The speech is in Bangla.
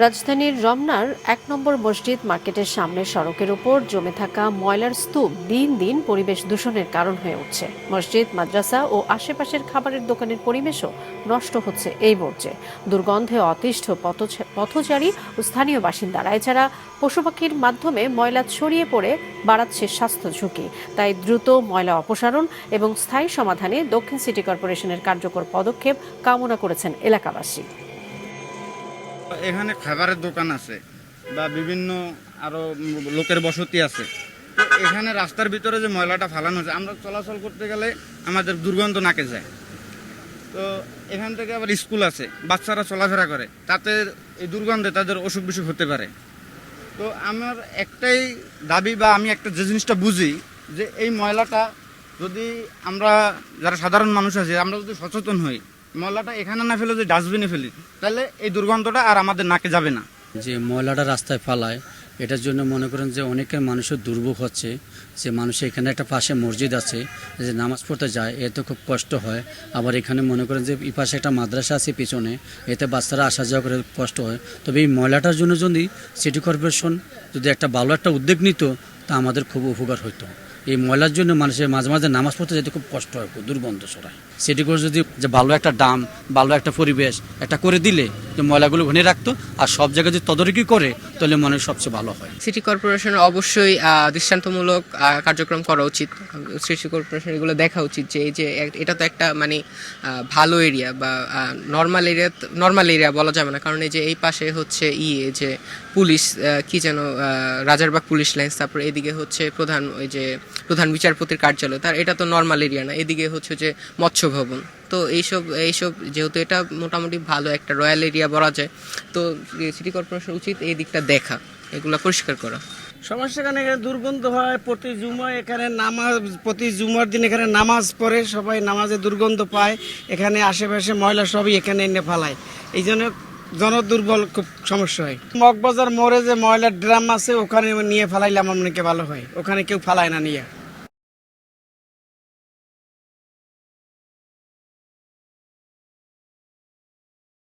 রাজধানীর রমনার ১ নম্বর মসজিদ মার্কেটের সামনে সড়কের উপর জমে থাকা ময়লার স্তূপ দিন দিন পরিবেশ দূষণের কারণ হয়ে উঠছে। মসজিদ, মাদ্রাসা ও আশেপাশের খাবারের দোকানের পরিবেশও নষ্ট হচ্ছে এই বর্জ্যে। দুর্গন্ধে অতিষ্ঠ পথচারী ও স্থানীয় বাসিন্দারা। এছাড়া পশুপাখির মাধ্যমে ময়লা ছড়িয়ে পড়ে বাড়াচ্ছে স্বাস্থ্য ঝুঁকি। তাই দ্রুত ময়লা অপসারণ এবং স্থায়ী সমাধানে দক্ষিণ সিটি কর্পোরেশনের কার্যকর পদক্ষেপ কামনা করেছেন এলাকাবাসী। এখানে খাবারের দোকান আছে বা বিভিন্ন আরো লোকের বসতি আছে, তো এখানে রাস্তার ভিতরে যে ময়লাটা ফালানো হচ্ছে, আমরা চলাচল করতে গেলে আমাদের দুর্গন্ধ নাকে যায়। তো এখান থেকে আবার স্কুল আছে, বাচ্চারা চলাফেরা করে, তাতে এই দুর্গন্ধে তাদের অসুখ বিসুখ হতে পারে। তো আমার একটাই দাবি বা আমি একটা যে জিনিসটা বুঝি যে এই ময়লাটা যদি আমরা যারা সাধারণ মানুষ আছে আমরা যদি সচেতন হই, ময়লাটা এখানে না ফেলে যদি ডাস্টবিনে ফেলি, তাহলে এই দুর্গন্ধটা আর আমাদের নাকে যাবে না। যে ময়লাটা রাস্তায় ফালায়, এটার জন্য মনে করেন যে অনেকের মানুষের দুর্ভোগ হচ্ছে। যে মানুষ এখানে একটা পাশে মসজিদ আছে, যে নামাজ পড়তে যায়, এতে খুব কষ্ট হয়। আবার এখানে মনে করেন যে এই পাশে একটা মাদ্রাসা আছে পিছনে, এতে বাচ্চারা আসা যাওয়া করে কষ্ট হয়। তবে এই ময়লাটার জন্য যদি সিটি কর্পোরেশন যদি একটা ভালো একটা উদ্যোগ নিত, তা আমাদের খুব উপকার হতো। এই ময়লার জন্য মানুষের মাঝে মাঝে নামাজ পড়তে যেতে খুব কষ্ট হয়, খুব দুর্গন্ধ ছড়ায়। সিটি করে যদি যে ভালো একটা দাম, ভালো একটা পরিবেশ একটা করে দিলে, যে ময়লাগুলো ঘনে রাখতো আর সব জায়গায় যদি তদারকি করে, তাহলে মনে সবচেয়ে ভালো হয়। সিটি কর্পোরেশনের অবশ্যই দৃষ্টান্তমূলক কার্যক্রম করা উচিত। সিটি কর্পোরেশন এগুলো দেখা উচিত যে এই যে এটা তো একটা মানে ভালো এরিয়া বা নর্মাল এরিয়া বলা যাবে না, কারণ এই যে এই পাশে হচ্ছে যে পুলিশ কি যেন রাজারবাগ পুলিশ লাইন্স, তারপর এদিকে হচ্ছে প্রধান বিচারপতির কার্যালয়, তার এটা তো নর্মাল এরিয়া না। এদিকে হচ্ছে যে মৎস্য ভবন। তো এইসব যেহেতু এটা মোটামুটি ভালো একটা রয়্যাল এরিয়া বলা যায়, তো সিটি কর্পোরেশন উচিত এই দিকটা দেখা, এগুলা পরিষ্কার করা। সমস্যা এখানে দুর্গন্ধ হয় প্রতি জুমার দিন এখানে নামাজ পড়ে সবাই, নামাজে দুর্গন্ধ পায়। এখানে আশেপাশে ময়লা সবই এখানে এনে ফেলায়, এই জন্য জনদুর্বল খুব সমস্যা হয়। মগবাজার মোড়ে যে ময়লার ড্রাম আছে, ওখানে নিয়ে ফেলাইলে আমার মনে ভালো হয়, ওখানে কেউ ফেলায় না নিয়ে।